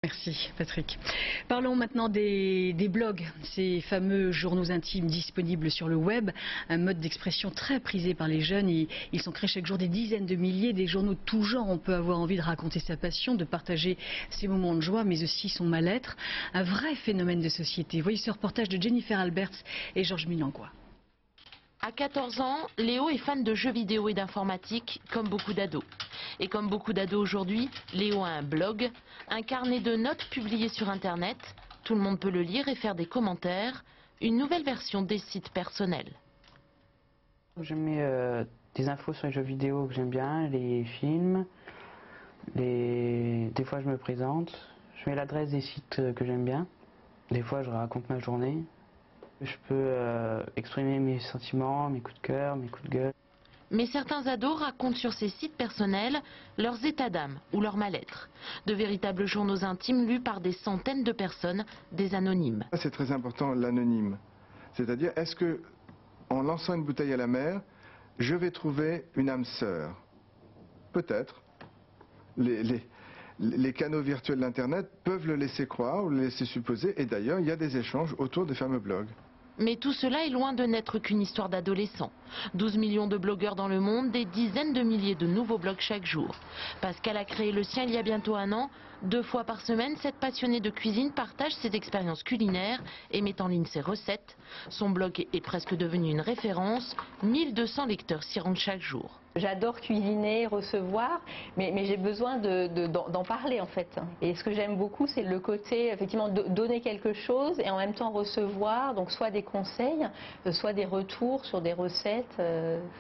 Merci Patrick. Parlons maintenant des blogs, ces fameux journaux intimes disponibles sur le web, un mode d'expression très prisé par les jeunes. Ils sont créés chaque jour des dizaines de milliers, des journaux de tout genre. On peut avoir envie de raconter sa passion, de partager ses moments de joie, mais aussi son mal-être. Un vrai phénomène de société. Voyez ce reportage de Jennifer Alberts et Georges Milangua. À 14 ans, Léo est fan de jeux vidéo et d'informatique, comme beaucoup d'ados. Et comme beaucoup d'ados aujourd'hui, Léo a un blog, un carnet de notes publié sur Internet. Tout le monde peut le lire et faire des commentaires. Une nouvelle version des sites personnels. Je mets des infos sur les jeux vidéo que j'aime bien, les films. Des fois je me présente. Je mets l'adresse des sites que j'aime bien. Des fois je raconte ma journée. Je peux exprimer mes sentiments, mes coups de cœur, mes coups de gueule. Mais certains ados racontent sur ces sites personnels leurs états d'âme ou leur mal-être. De véritables journaux intimes lus par des centaines de personnes, des anonymes. C'est très important, l'anonyme. C'est-à-dire, est-ce que, en lançant une bouteille à la mer, je vais trouver une âme sœur? Peut-être. Les canaux virtuels d'Internet peuvent le laisser croire ou le laisser supposer. Et d'ailleurs, il y a des échanges autour des fameux blogs. Mais tout cela est loin de n'être qu'une histoire d'adolescents. 12 millions de blogueurs dans le monde, des dizaines de milliers de nouveaux blogs chaque jour. Pascal a créé le sien il y a bientôt 1 an. 2 fois par semaine, cette passionnée de cuisine partage ses expériences culinaires et met en ligne ses recettes. Son blog est presque devenu une référence. 1200 lecteurs s'y rendent chaque jour. J'adore cuisiner, recevoir, mais j'ai besoin d'en parler en fait. Et ce que j'aime beaucoup, c'est le côté, effectivement, donner quelque chose et en même temps recevoir, donc soit des conseils, soit des retours sur des recettes.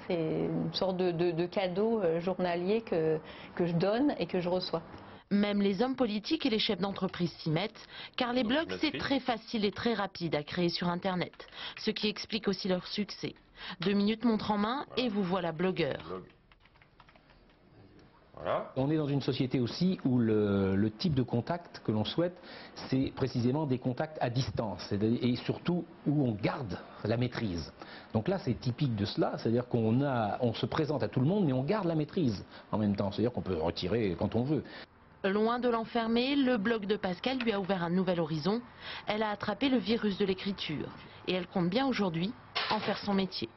C'est une sorte de cadeau journalier que je donne et que je reçois. Même les hommes politiques et les chefs d'entreprise s'y mettent, car les blogs, c'est très facile et très rapide à créer sur Internet, ce qui explique aussi leur succès. 2 minutes montre en main et vous voilà blogueur. Voilà. On est dans une société aussi où le type de contact que l'on souhaite, c'est précisément des contacts à distance et surtout où on garde la maîtrise. Donc là, c'est typique de cela, c'est-à-dire qu'on se présente à tout le monde, mais on garde la maîtrise en même temps, c'est-à-dire qu'on peut retirer quand on veut. Loin de l'enfermer, le blog de Pascal lui a ouvert un nouvel horizon. Elle a attrapé le virus de l'écriture et elle compte bien aujourd'hui en faire son métier.